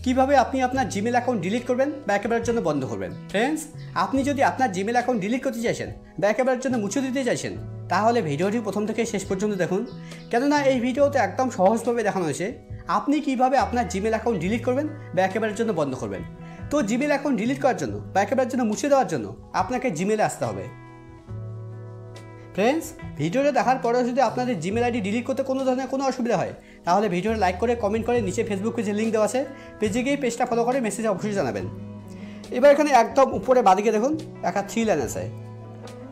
কিভাবে আপনি আপনার জিমেল অ্যাকাউন্ট ডিলিট করবেন বা একেবারের জন্য বন্ধ করবেন। ফ্রেন্ডস, আপনি যদি আপনার জিমেল অ্যাকাউন্ট ডিলিট করতে চাইছেন বা একেবারের জন্য মুছে দিতে চাইছেন, তাহলে ভিডিওটি প্রথম থেকে শেষ পর্যন্ত দেখুন, কেননা এই ভিডিওতে একদম সহজভাবে দেখানো হয়েছে আপনি কিভাবে আপনার জিমেল অ্যাকাউন্ট ডিলিট করবেন বা একেবারের জন্য বন্ধ করবেন। তো জিমেল অ্যাকাউন্ট ডিলিট করার জন্য বা একেবারের জন্য মুছে দেওয়ার জন্য আপনাকে জিমেলে আসতে হবে। ফ্রেন্ডস, ভিডিওটা দেখার পরেও যদি আপনাদের জিমেল আইডি ডিলিট করতে কোনো ধরনের কোনো অসুবিধা হয়, তাহলে ভিডিওটা লাইক করে কমেন্ট করে নিচে ফেসবুক পেজের লিঙ্ক দেওয়া আছে, পেজে গিয়ে পেজটা ফলো করে মেসেজে অবশ্যই জানাবেন। এবার এখানে একদম উপরে বাঁদিকে দেখুন একটা 3 লাইন আছে।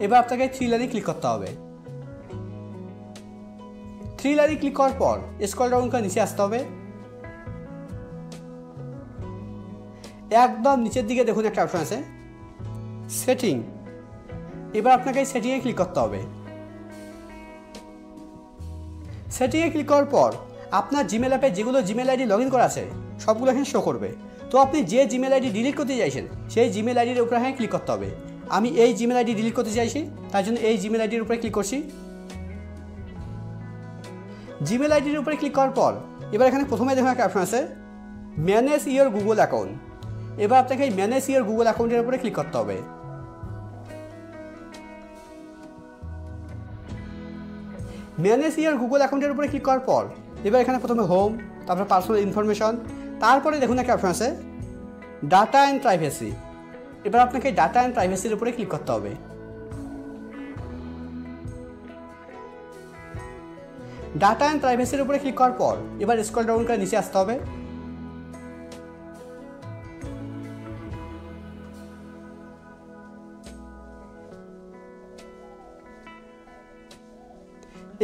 এবার আপনাকে 3 লাইনে ক্লিক করতে হবে। 3 লাইনে ক্লিক করার পর স্ক্রল ডাউন করে নিচে আসতে হবে। একদম নিচের দিকে দেখুন একটা অপশন আছে সেটিং। এবার আপনাকে সেটিংয়ে ক্লিক করতে হবে। সেটিংয়ে ক্লিক করার পর আপনার জিমেল অ্যাপে যেগুলো জিমেল আইডি লগ ইন করা আছে সবগুলো এখানে শো করবে। তো আপনি যে জিমেল আইডি ডিলিট করতে চাইছেন সেই জিমেল আইডির উপরে এখানে ক্লিক করতে হবে। আমি এই জিমেল আইডি ডিলিট করতে চাইছি, তার জন্য এই জিমেল আইডির উপরে ক্লিক করছি। জিমেল আইডির উপরে ক্লিক করার পর এবার এখানে প্রথমে দেখুন একটা অপশন আছে ম্যানেজ ইওর গুগল অ্যাকাউন্ট। এবার আপনাকে এই ম্যানেজ ইওর গুগল অ্যাকাউন্টের উপরে ক্লিক করতে হবে। ম্যানেজ ইওর গুগল অ্যাকাউন্টের উপরে ক্লিক করার পর এবার এখানে প্রথমে হোম, তারপর পার্সোনাল ইনফরমেশন, তারপরে দেখুন একটা অপশন আছে ডাটা অ্যান্ড প্রাইভেসি। এবার আপনাকে ডাটা অ্যান্ড প্রাইভেসির উপরে ক্লিক করতে হবে। ডাটা অ্যান্ড প্রাইভেসির উপরে ক্লিক করার পর এবার স্ক্রল ডাউন করে নিচে আসতে হবে।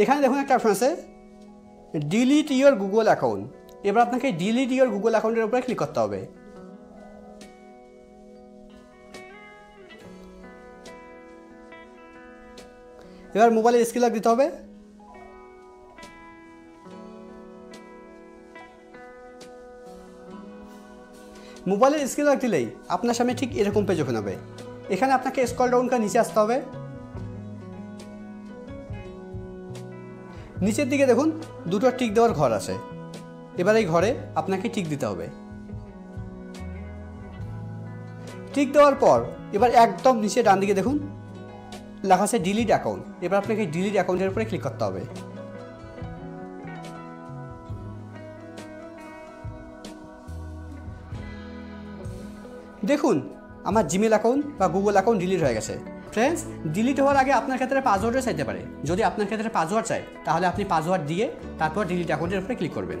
এখানে দেখুন একটা অপশন আছে ডিলিট ইওর গুগল অ্যাকাউন্ট। এবার আপনাকে ডিলিট ইওর গুগল অ্যাকাউন্টের উপরে ক্লিক করতে হবে। এবার মোবাইলের স্ক্রিন লক দিতে হবে। মোবাইলের স্ক্রিন লক দিলেই আপনার সামনে ঠিক এরকম পেজ ওপেন হবে। এখানে আপনাকে স্ক্রল ডাউন করে নিচে আসতে হবে। নিচের দিকে দেখুন দুটো টিক দেওয়ার ঘর আছে। এবার এই ঘরে আপনাকে টিক দিতে হবে। টিক দেওয়ার পর এবার একদম নিচে ডান দিকে দেখুন লেখা আছে ডিলিট অ্যাকাউন্ট। এবার আপনাকে ডিলিট অ্যাকাউন্টের উপরে ক্লিক করতে হবে। দেখুন আমার জিমেল অ্যাকাউন্ট বা গুগল অ্যাকাউন্ট ডিলিট হয়ে গেছে। ফ্রেন্ডস, ডিলিট হওয়ার আগে আপনার ক্ষেত্রে পাসওয়ার্ডও চাইতে পারে। যদি আপনার ক্ষেত্রে পাসওয়ার্ড চাই তাহলে আপনি পাসওয়ার্ড দিয়ে তারপর ডিলিট অ্যাকাউন্টের উপরে ক্লিক করবেন।